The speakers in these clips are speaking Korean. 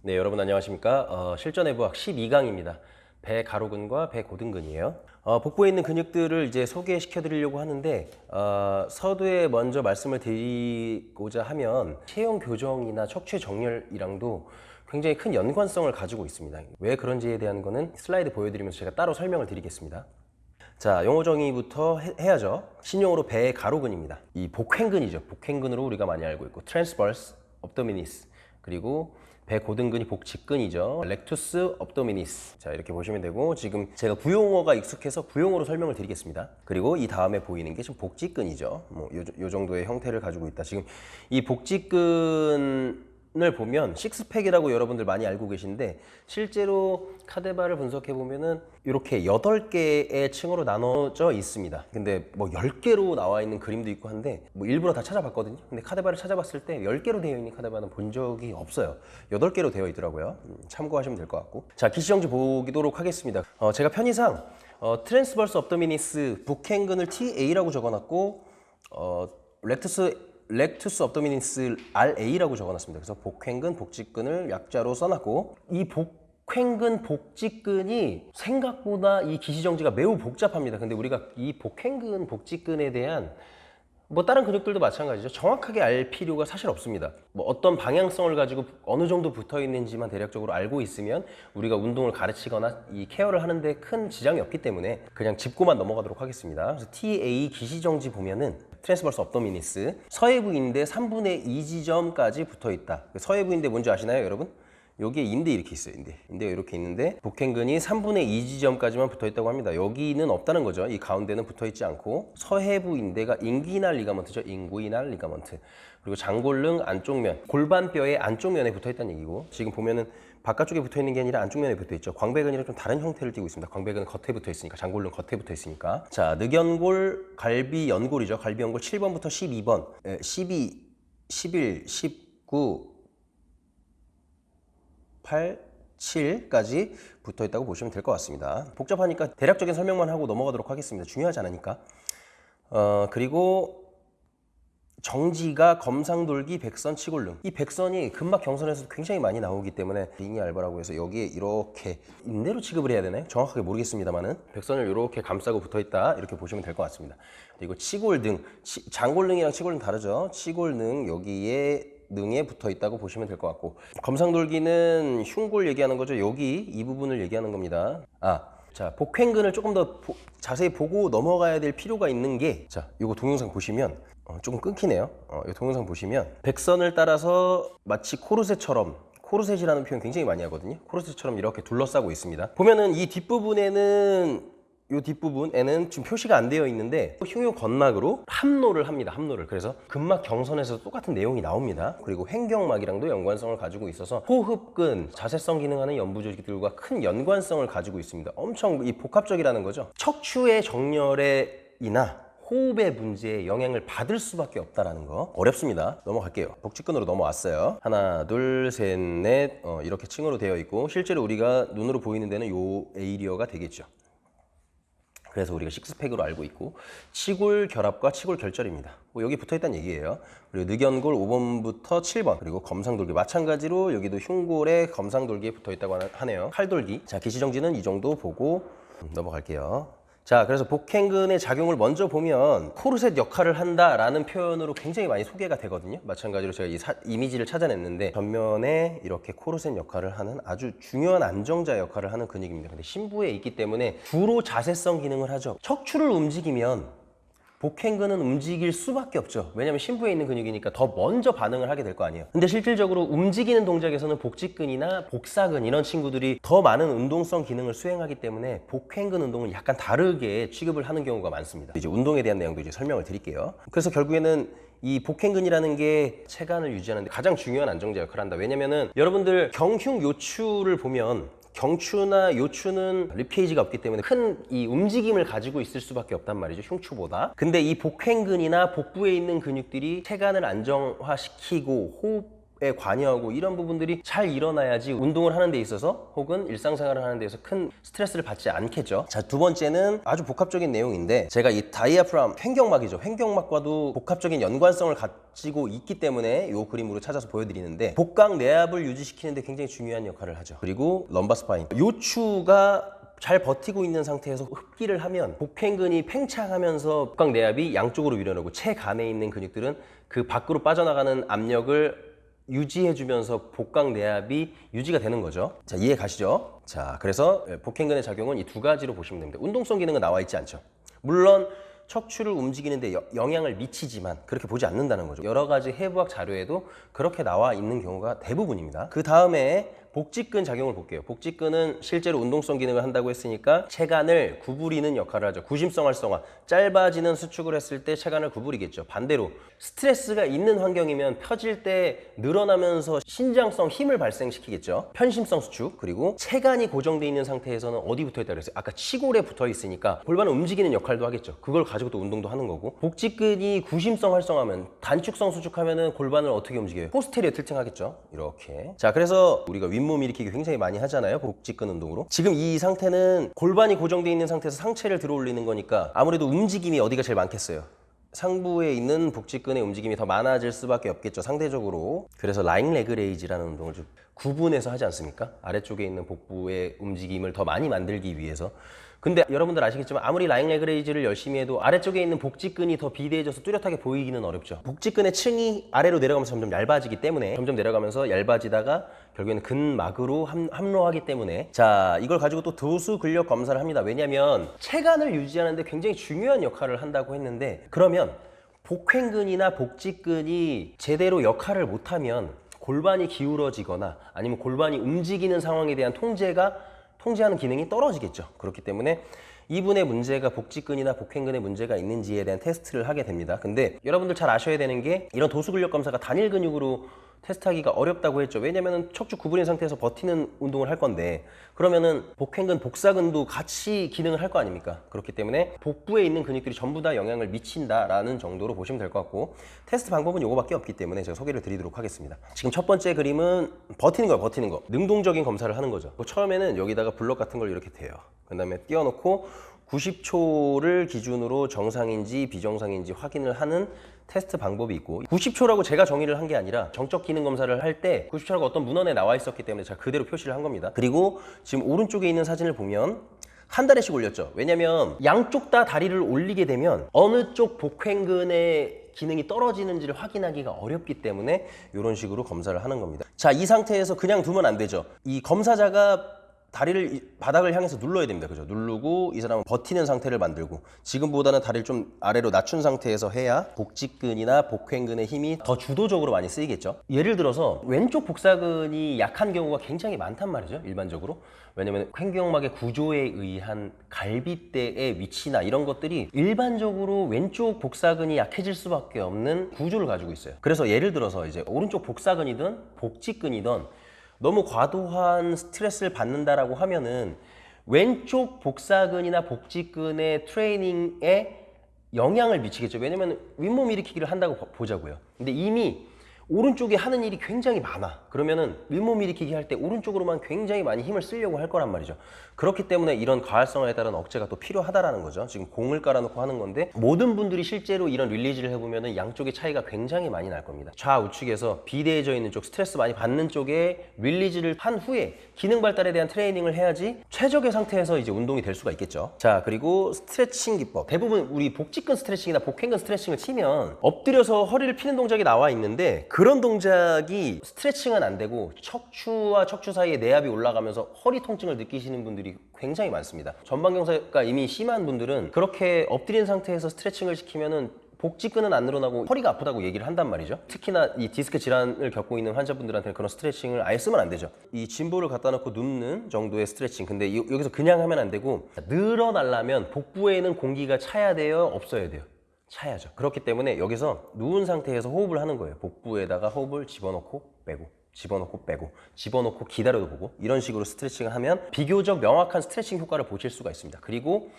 네, 여러분 안녕하십니까? 실전해부학 12강입니다. 배가로근과 배고등근이에요. 복부에 있는 근육들을 이제 소개시켜 드리려고 하는데 서두에 먼저 말씀을 드리고자 하면 체형 교정이나 척추 정렬이랑도 굉장히 큰 연관성을 가지고 있습니다. 왜 그런지에 대한 거는 슬라이드 보여드리면서 제가 따로 설명을 드리겠습니다. 자, 용어 정의부터 해야죠. 신용어로 배가로근입니다. 이 복횡근이죠. 복횡근으로 우리가 많이 알고 있고 transverse abdominis, 그리고 배고등근이 복직근이죠. 렉투스 업도미니스. 자, 이렇게 보시면 되고, 지금 제가 구용어가 익숙해서 구용어로 설명을 드리겠습니다. 그리고 이 다음에 보이는 게 지금 복직근이죠. 요 정도의 형태를 가지고 있다. 지금 이 복직근을 보면 식스팩이라고 여러분들 많이 알고 계신데, 실제로 카데바를 분석해 보면은 이렇게 8개의 층으로 나눠져 있습니다. 근데 뭐 10개로 나와 있는 그림도 있고 한데, 뭐 일부러 다 찾아봤거든요. 근데 카데바를 찾아봤을 때 10개로 되어 있는 카데바는 본 적이 없어요. 8개로 되어 있더라고요. 참고하시면 될 것 같고. 자, 기시정지 보도록 하겠습니다. 제가 편의상 트랜스버스 업도미니스 북행근을 TA라고 적어놨고, 렉투스 업도미니스 RA라고 적어놨습니다. 그래서 복횡근, 복직근을 약자로 써놨고, 이 복횡근, 복직근이 생각보다 이 기시정지가 매우 복잡합니다. 근데 우리가 이 복횡근, 복직근에 대한 뭐 다른 근육들도 마찬가지죠. 정확하게 알 필요가 사실 없습니다. 뭐 어떤 방향성을 가지고 어느 정도 붙어 있는지만 대략적으로 알고 있으면 우리가 운동을 가르치거나 이 케어를 하는데 큰 지장이 없기 때문에 그냥 짚고만 넘어가도록 하겠습니다. 그래서 TA 기시정지 보면은 트랜스버스 업도미니스 서해부 인대 3분의 2 지점까지 붙어 있다. 서해부 인대 뭔지 아시나요, 여러분? 여기에 인대 이렇게 있어요. 인대가 이렇게 있는데 복행근이 3분의 2 지점까지만 붙어 있다고 합니다. 여기는 없다는 거죠. 이 가운데는 붙어 있지 않고, 서해부 인대가 인귀날 리가먼트죠. 인구이날 리가먼트. 그리고 장골릉 안쪽 면, 골반뼈의 안쪽 면에 붙어 있다는 얘기고, 지금 보면은 바깥쪽에 붙어 있는 게 아니라 안쪽 면에 붙어 있죠. 광배근이랑 좀 다른 형태를 띠고 있습니다. 광배근은 겉에 붙어 있으니까, 장골릉 겉에 붙어 있으니까. 자, 늑연골, 갈비연골이죠. 갈비연골 7번부터 12번, 12, 11, 19, 8, 7까지 붙어 있다고 보시면 될 것 같습니다. 복잡하니까 대략적인 설명만 하고 넘어가도록 하겠습니다. 중요하지 않으니까. 그리고 정지가 검상돌기, 백선, 치골릉. 이 백선이 근막 경선에서 굉장히 많이 나오기 때문에 링이 알바라고 해서 여기에 이렇게 인대로 취급을 해야 되나요? 정확하게 모르겠습니다만은 백선을 이렇게 감싸고 붙어 있다, 이렇게 보시면 될 것 같습니다. 그리고 치골등, 장골릉이랑 치골릉 다르죠. 치골릉 여기에 능에 붙어 있다고 보시면 될 것 같고, 검상돌기는 흉골 얘기하는 거죠. 여기 이 부분을 얘기하는 겁니다. 자, 복횡근을 조금 더 자세히 보고 넘어가야 될 필요가 있는 게, 자, 이거 동영상 보시면 조금 끊기네요. 이 동영상 보시면 백선을 따라서 마치 코르셋처럼, 코르셋이라는 표현 굉장히 많이 하거든요. 코르셋처럼 이렇게 둘러싸고 있습니다. 보면은 이 뒷부분에는, 이 뒷부분에는 지금 표시가 안 되어 있는데 흉요 건막으로 합로를 합니다. 합로를. 그래서 근막 경선에서 똑같은 내용이 나옵니다. 그리고 횡경막이랑도 연관성을 가지고 있어서 호흡근, 자세성 기능하는 연부 조직들과 큰 연관성을 가지고 있습니다. 엄청 이 복합적이라는 거죠. 척추의 정렬에이나 호흡의 문제에 영향을 받을 수밖에 없다라는 거. 어렵습니다. 넘어갈게요. 복직근으로 넘어왔어요. 하나, 둘, 셋, 넷. 이렇게 층으로 되어 있고, 실제로 우리가 눈으로 보이는 데는 요 에이리어가 되겠죠. 그래서 우리가 식스팩으로 알고 있고, 치골 결합과 치골 결절입니다. 여기 붙어있다는 얘기예요. 그리고 늑연골 5번부터 7번, 그리고 검상돌기 마찬가지로 여기도 흉골에 검상돌기에 붙어있다고 하네요. 칼돌기. 자, 기시정지는 이 정도 보고 넘어갈게요. 자, 그래서 복행근의 작용을 먼저 보면 코르셋 역할을 한다라는 표현으로 굉장히 많이 소개가 되거든요. 마찬가지로 제가 이 이미지를 찾아냈는데, 전면에 이렇게 코르셋 역할을 하는 아주 중요한 안정자 역할을 하는 근육입니다. 근데 심부에 있기 때문에 주로 자세성 기능을 하죠. 척추를 움직이면 복행근은 움직일 수밖에 없죠. 왜냐하면 심부에 있는 근육이니까 더 먼저 반응을 하게 될 거 아니에요. 근데 실질적으로 움직이는 동작에서는 복직근이나 복사근 이런 친구들이 더 많은 운동성 기능을 수행하기 때문에 복행근 운동은 약간 다르게 취급을 하는 경우가 많습니다. 이제 운동에 대한 내용도 이제 설명을 드릴게요. 그래서 결국에는 이 복행근이라는 게 체간을 유지하는 데 가장 중요한 안정자 역할을 한다. 왜냐면은 여러분들 경흉 요추를 보면 경추나 요추는 립케이지가 없기 때문에 큰 이 움직임을 가지고 있을 수밖에 없단 말이죠, 흉추보다. 근데 이 복횡근이나 복부에 있는 근육들이 체간을 안정화시키고 호흡 에 관여하고 이런 부분들이 잘 일어나야지 운동을 하는 데 있어서 혹은 일상생활을 하는 데서 큰 스트레스를 받지 않겠죠. 자, 두 번째는 아주 복합적인 내용인데 제가 이 다이아프람 횡격막이죠. 횡격막과도 복합적인 연관성을 가지고 있기 때문에 이 그림으로 찾아서 보여드리는데 복강 내압을 유지시키는 데 굉장히 중요한 역할을 하죠. 그리고 럼바 스파인, 요추가 잘 버티고 있는 상태에서 흡기를 하면 복행근이 팽창하면서 복강 내압이 양쪽으로 밀어내고 체간에 있는 근육들은 그 밖으로 빠져나가는 압력을 유지해주면서 복강 내압이 유지가 되는 거죠. 자, 이해 가시죠? 자, 그래서 복행근의 작용은 이 두 가지로 보시면 됩니다. 운동성 기능은 나와 있지 않죠. 물론 척추를 움직이는데 영향을 미치지만 그렇게 보지 않는다는 거죠. 여러 가지 해부학 자료에도 그렇게 나와 있는 경우가 대부분입니다. 그 다음에 복직근 작용을 볼게요. 복직근은 실제로 운동성 기능을 한다고 했으니까 체간을 구부리는 역할을 하죠. 구심성 활성화, 짧아지는 수축을 했을 때 체간을 구부리겠죠. 반대로 스트레스가 있는 환경이면 펴질 때 늘어나면서 신장성 힘을 발생시키겠죠. 편심성 수축, 그리고 체간이 고정되어 있는 상태에서는 어디 붙어 있다고 그랬어요? 아까 치골에 붙어 있으니까 골반을 움직이는 역할도 하겠죠. 그걸 가지고 또 운동도 하는 거고, 복직근이 구심성 활성화하면 단축성 수축하면은 골반을 어떻게 움직여요? 포스테리어 tilting하겠죠. 이렇게. 자, 그래서 우리가 윗몸 일으키기 굉장히 많이 하잖아요. 복직근 운동으로. 지금 이 상태는 골반이 고정되어 있는 상태에서 상체를 들어 올리는 거니까 아무래도 움직임이 어디가 제일 많겠어요? 상부에 있는 복직근의 움직임이 더 많아질 수밖에 없겠죠, 상대적으로. 그래서 라잉 레그 레이즈라는 운동을 좀 구분해서 하지 않습니까? 아래쪽에 있는 복부의 움직임을 더 많이 만들기 위해서. 근데 여러분들 아시겠지만 아무리 라잉 레그 레이즈를 열심히 해도 아래쪽에 있는 복직근이 더 비대해져서 뚜렷하게 보이기는 어렵죠. 복직근의 층이 아래로 내려가면서 점점 얇아지기 때문에, 점점 내려가면서 얇아지다가 결국에는 근막으로 함로하기 때문에, 자, 이걸 가지고 또 도수 근력 검사를 합니다. 왜냐면 체간을 유지하는데 굉장히 중요한 역할을 한다고 했는데, 그러면 복횡근이나 복직근이 제대로 역할을 못하면 골반이 기울어지거나 아니면 골반이 움직이는 상황에 대한 통제하는 기능이 떨어지겠죠. 그렇기 때문에 이분의 문제가 복직근이나 복횡근의 문제가 있는지에 대한 테스트를 하게 됩니다. 근데 여러분들 잘 아셔야 되는 게, 이런 도수 근력 검사가 단일 근육으로 테스트하기가 어렵다고 했죠. 왜냐면은 척추 구부린 상태에서 버티는 운동을 할 건데, 그러면은 복횡근, 복사근도 같이 기능을 할 거 아닙니까? 그렇기 때문에 복부에 있는 근육들이 전부 다 영향을 미친다라는 정도로 보시면 될 것 같고, 테스트 방법은 요거밖에 없기 때문에 제가 소개를 드리도록 하겠습니다. 지금 첫 번째 그림은 버티는 거예요. 버티는 거. 능동적인 검사를 하는 거죠. 처음에는 여기다가 블럭 같은 걸 이렇게 대요. 그 다음에 띄워놓고 90초를 기준으로 정상인지 비정상인지 확인을 하는 테스트 방법이 있고, 90초라고 제가 정의를 한 게 아니라 정적 기능 검사를 할 때 90초라고 어떤 문헌에 나와 있었기 때문에 제가 그대로 표시를 한 겁니다. 그리고 지금 오른쪽에 있는 사진을 보면 한 다리씩 올렸죠. 왜냐면 양쪽 다 다리를 올리게 되면 어느 쪽 복횡근의 기능이 떨어지는지를 확인하기가 어렵기 때문에 이런 식으로 검사를 하는 겁니다. 자, 이 상태에서 그냥 두면 안 되죠. 이 검사자가 다리를 바닥을 향해서 눌러야 됩니다. 그죠? 누르고 이 사람은 버티는 상태를 만들고, 지금보다는 다리를 좀 아래로 낮춘 상태에서 해야 복직근이나 복횡근의 힘이 더 주도적으로 많이 쓰이겠죠. 예를 들어서 왼쪽 복사근이 약한 경우가 굉장히 많단 말이죠, 일반적으로. 왜냐면 횡격막의 구조에 의한 갈비대의 위치나 이런 것들이 일반적으로 왼쪽 복사근이 약해질 수밖에 없는 구조를 가지고 있어요. 그래서 예를 들어서 이제 오른쪽 복사근이든 복직근이든 너무 과도한 스트레스를 받는다라고 하면은 왼쪽 복사근이나 복직근의 트레이닝에 영향을 미치겠죠. 왜냐면 윗몸 일으키기를 한다고 보자고요. 근데 이미 오른쪽에 하는 일이 굉장히 많아. 그러면은 윗몸 일으키기 할 때 오른쪽으로만 굉장히 많이 힘을 쓰려고 할 거란 말이죠. 그렇기 때문에 이런 과활성화에 따른 억제가 또 필요하다라는 거죠. 지금 공을 깔아놓고 하는 건데, 모든 분들이 실제로 이런 릴리즈를 해보면은 양쪽의 차이가 굉장히 많이 날 겁니다. 좌우측에서 비대해져 있는 쪽, 스트레스 많이 받는 쪽에 릴리즈를 한 후에 기능 발달에 대한 트레이닝을 해야지 최적의 상태에서 이제 운동이 될 수가 있겠죠. 자, 그리고 스트레칭 기법. 대부분 우리 복직근 스트레칭이나 복횡근 스트레칭을 치면 엎드려서 허리를 피는 동작이 나와 있는데, 그런 동작이 스트레칭은 안 되고 척추와 척추 사이에 내압이 올라가면서 허리 통증을 느끼시는 분들이 굉장히 많습니다. 전방경사가 이미 심한 분들은 그렇게 엎드린 상태에서 스트레칭을 시키면은 복직근은 안 늘어나고 허리가 아프다고 얘기를 한단 말이죠. 특히나 이 디스크 질환을 겪고 있는 환자분들한테는 그런 스트레칭을 아예 쓰면 안 되죠. 이 짐볼을 갖다 놓고 눕는 정도의 스트레칭. 근데 여기서 그냥 하면 안 되고, 늘어나려면 복부에는 공기가 차야 돼요, 없어야 돼요? 차야죠. 그렇기 때문에 여기서 누운 상태에서 호흡을 하는 거예요. 복부에다가 호흡을 집어넣고 빼고, 집어넣고 빼고, 집어넣고 기다려도 보고, 이런 식으로 스트레칭을 하면 비교적 명확한 스트레칭 효과를 보실 수가 있습니다. 그리고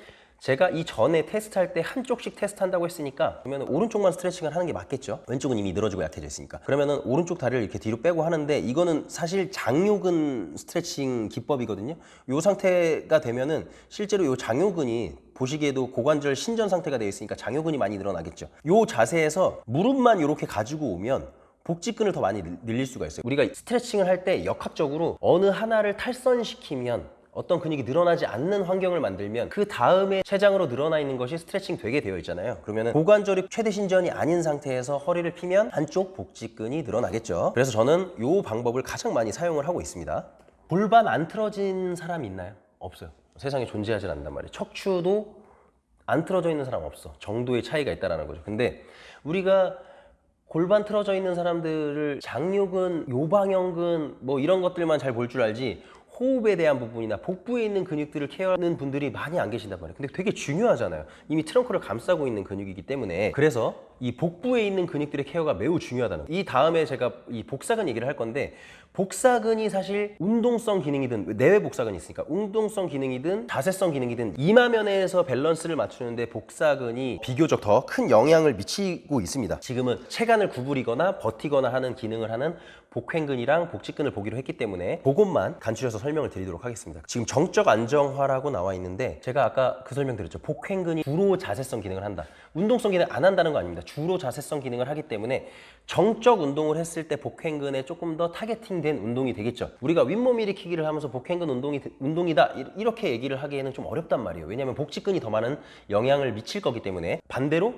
제가 이 전에 테스트할 때 한쪽씩 테스트한다고 했으니까 그러면 오른쪽만 스트레칭을 하는 게 맞겠죠. 왼쪽은 이미 늘어지고 약해져 있으니까. 그러면은 오른쪽 다리를 이렇게 뒤로 빼고 하는데 이거는 사실 장요근 스트레칭 기법이거든요. 이 상태가 되면은 실제로 이 장요근이 보시기에도 고관절 신전 상태가 되어 있으니까 장요근이 많이 늘어나겠죠. 이 자세에서 무릎만 이렇게 가지고 오면 복직근을 더 많이 늘릴 수가 있어요. 우리가 스트레칭을 할 때 역학적으로 어느 하나를 탈선시키면 어떤 근육이 늘어나지 않는 환경을 만들면 그 다음에 췌장으로 늘어나 있는 것이 스트레칭 되게 되어 있잖아요. 그러면 고관절이 최대 신전이 아닌 상태에서 허리를 피면 한쪽 복직근이 늘어나겠죠. 그래서 저는 이 방법을 가장 많이 사용을 하고 있습니다. 골반 안 틀어진 사람 있나요? 없어요. 세상에 존재하지 않는단 말이에요. 척추도 안 틀어져 있는 사람 없어. 정도의 차이가 있다는 거죠. 근데 우리가 골반 틀어져 있는 사람들을 장요근, 요방형근 뭐 이런 것들만 잘 볼 줄 알지 호흡에 대한 부분이나 복부에 있는 근육들을 케어하는 분들이 많이 안 계신단 말이에요. 근데 되게 중요하잖아요. 이미 트렁크를 감싸고 있는 근육이기 때문에. 그래서 이 복부에 있는 근육들의 케어가 매우 중요하다는 거예요. 이 다음에 제가 이 복사근 얘기를 할 건데, 복사근이 사실 운동성 기능이든 내외 복사근이 있으니까 운동성 기능이든 자세성 기능이든 이마면에서 밸런스를 맞추는데 복사근이 비교적 더 큰 영향을 미치고 있습니다. 지금은 체간을 구부리거나 버티거나 하는 기능을 하는 복횡근이랑 복직근을 보기로 했기 때문에 그것만 간추려서 설명을 드리도록 하겠습니다. 지금 정적 안정화라고 나와 있는데 제가 아까 그 설명 드렸죠. 복횡근이 주로 자세성 기능을 한다. 운동성 기능 안 한다는 거 아닙니다. 주로 자세성 기능을 하기 때문에 정적 운동을 했을 때 복횡근에 조금 더 타겟팅된 운동이 되겠죠. 우리가 윗몸 일으키기를 하면서 복횡근 운동이다 이렇게 얘기를 하기에는 좀 어렵단 말이에요. 왜냐하면 복직근이 더 많은 영향을 미칠 거기 때문에. 반대로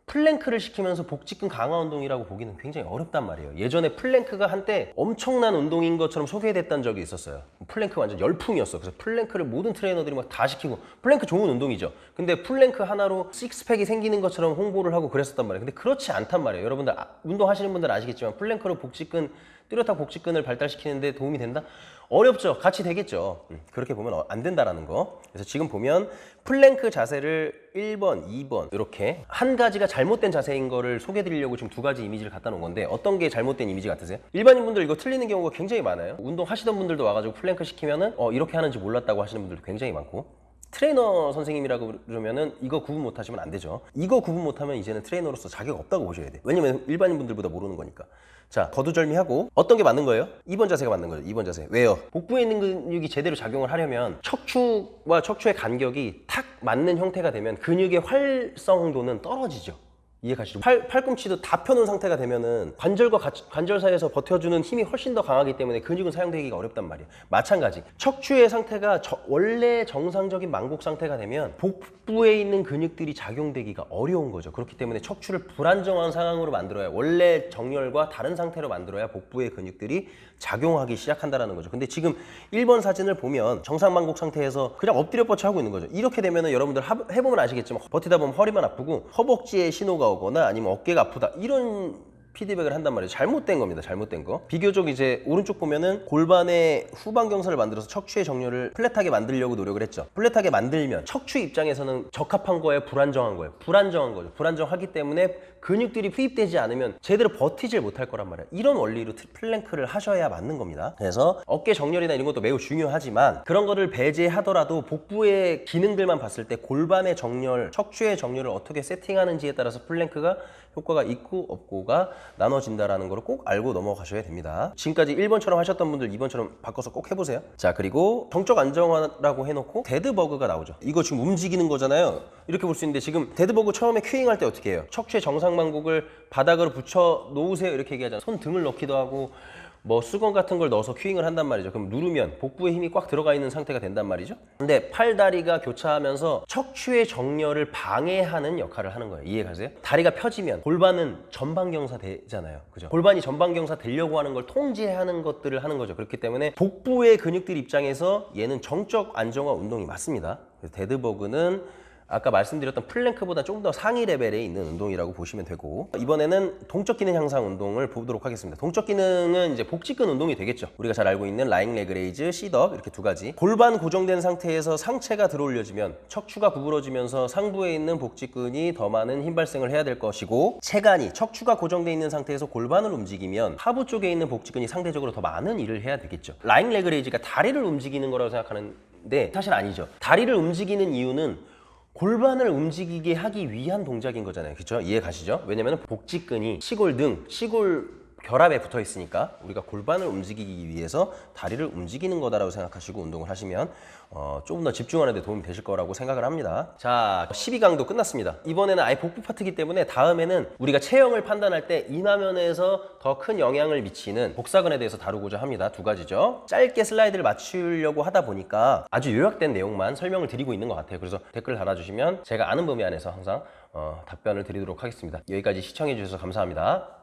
플랭크를 시키면서 복직근 강화 운동이라고 보기는 굉장히 어렵단 말이에요. 예전에 플랭크가 한때 엄청난 운동인 것처럼 소개됐던 적이 있었어요. 플랭크 완전 열풍이었어. 그래서 플랭크를 모든 트레이너들이 막 다 시키고, 플랭크 좋은 운동이죠. 근데 플랭크 하나로 식스팩이 생기는 것처럼 홍보를 하고 그랬었단 말이에요. 근데 그렇지 않단 말이에요. 여러분들 운동하시는 분들은 아시겠지만 플랭크로 복직근, 뚜렷한 복직근을 발달시키는데 도움이 된다? 어렵죠. 같이 되겠죠. 그렇게 보면 안 된다라는 거. 그래서 지금 보면 플랭크 자세를 1번, 2번 이렇게 한 가지가 잘못된 자세인 거를 소개해 드리려고 지금 두 가지 이미지를 갖다 놓은 건데, 어떤 게 잘못된 이미지 같으세요? 일반인 분들 이거 틀리는 경우가 굉장히 많아요. 운동 하시던 분들도 와가지고 플랭크 시키면은 이렇게 하는지 몰랐다고 하시는 분들도 굉장히 많고, 트레이너 선생님이라고 그러면은 이거 구분 못 하시면 안 되죠. 이거 구분 못 하면 이제는 트레이너로서 자격 없다고 보셔야 돼요. 왜냐면 일반인 분들보다 모르는 거니까. 자, 거두절미하고 어떤 게 맞는 거예요? 2번 자세가 맞는 거죠. 2번 자세. 왜요? 복부에 있는 근육이 제대로 작용을 하려면 척추와 척추의 간격이 탁 맞는 형태가 되면 근육의 활성도는 떨어지죠. 이해 가시죠? 팔꿈치도 다 펴놓은 상태가 되면은 관절과 관절 사이에서 버텨주는 힘이 훨씬 더 강하기 때문에 근육은 사용되기가 어렵단 말이에요. 마찬가지. 척추의 상태가 원래 정상적인 만곡 상태가 되면 복부에 있는 근육들이 작용되기가 어려운 거죠. 그렇기 때문에 척추를 불안정한 상황으로 만들어야, 원래 정렬과 다른 상태로 만들어야 복부의 근육들이 작용하기 시작한다는 거죠. 근데 지금 1번 사진을 보면 정상 만곡 상태에서 그냥 엎드려 뻗쳐 하고 있는 거죠. 이렇게 되면은 여러분들 해보면 아시겠지만 버티다 보면 허리만 아프고 허벅지에 신호가 오거나 아니면 어깨가 아프다 이런 피드백을 한단 말이에요. 잘못된 겁니다. 잘못된 거. 비교적 이제 오른쪽 보면은 골반의 후방 경사를 만들어서 척추의 정렬을 플랫하게 만들려고 노력을 했죠. 플랫하게 만들면 척추 입장에서는 적합한 거예요? 불안정한 거예요? 불안정한 거죠. 불안정하기 때문에 근육들이 투입되지 않으면 제대로 버티질 못할 거란 말이에요. 이런 원리로 플랭크를 하셔야 맞는 겁니다. 그래서 어깨 정렬이나 이런 것도 매우 중요하지만 그런 거를 배제하더라도 복부의 기능들만 봤을 때 골반의 정렬, 척추의 정렬을 어떻게 세팅하는지에 따라서 플랭크가 효과가 있고 없고가 나눠진다라는 걸 꼭 알고 넘어가셔야 됩니다. 지금까지 1번처럼 하셨던 분들 2번처럼 바꿔서 꼭 해보세요. 자, 그리고 정적 안정화라고 해놓고 데드버그가 나오죠. 이거 지금 움직이는 거잖아요. 이렇게 볼 수 있는데 지금 데드버그 처음에 큐잉할 때 어떻게 해요? 척추의 정상만곡을 바닥으로 붙여 놓으세요 이렇게 얘기하잖아요. 손 등을 넣기도 하고 뭐 수건 같은 걸 넣어서 큐잉을 한단 말이죠. 그럼 누르면 복부에 힘이 꽉 들어가 있는 상태가 된단 말이죠. 근데 팔다리가 교차하면서 척추의 정렬을 방해하는 역할을 하는 거예요. 이해 가세요? 다리가 펴지면 골반은 전방경사 되잖아요. 그죠? 골반이 전방경사 되려고 하는 걸 통제하는 것들을 하는 거죠. 그렇기 때문에 복부의 근육들 입장에서 얘는 정적 안정화 운동이 맞습니다. 그래서 데드버그는 아까 말씀드렸던 플랭크보다 조금 더 상위 레벨에 있는 운동이라고 보시면 되고, 이번에는 동적 기능 향상 운동을 보도록 하겠습니다. 동적 기능은 이제 복직근 운동이 되겠죠. 우리가 잘 알고 있는 라잉 레그 레이즈, 시트업 이렇게 두 가지. 골반 고정된 상태에서 상체가 들어올려지면 척추가 구부러지면서 상부에 있는 복직근이 더 많은 힘 발생을 해야 될 것이고, 체간이 척추가 고정되어 있는 상태에서 골반을 움직이면 하부 쪽에 있는 복직근이 상대적으로 더 많은 일을 해야 되겠죠. 라잉 레그 레이즈가 다리를 움직이는 거라고 생각하는데 사실 아니죠. 다리를 움직이는 이유는 골반을 움직이게 하기 위한 동작인 거잖아요. 그렇죠? 이해 가시죠? 왜냐면 복직근이 시골 결합에 붙어 있으니까 우리가 골반을 움직이기 위해서 다리를 움직이는 거다라고 생각하시고 운동을 하시면 조금 더 집중하는 데 도움이 되실 거라고 생각을 합니다. 자, 12강도 끝났습니다. 이번에는 아예 복부 파트이기 때문에 다음에는 우리가 체형을 판단할 때 이마면에서 더 큰 영향을 미치는 복사근에 대해서 다루고자 합니다. 두 가지죠. 짧게 슬라이드를 맞추려고 하다 보니까 아주 요약된 내용만 설명을 드리고 있는 것 같아요. 그래서 댓글 달아주시면 제가 아는 범위 안에서 항상 답변을 드리도록 하겠습니다. 여기까지 시청해 주셔서 감사합니다.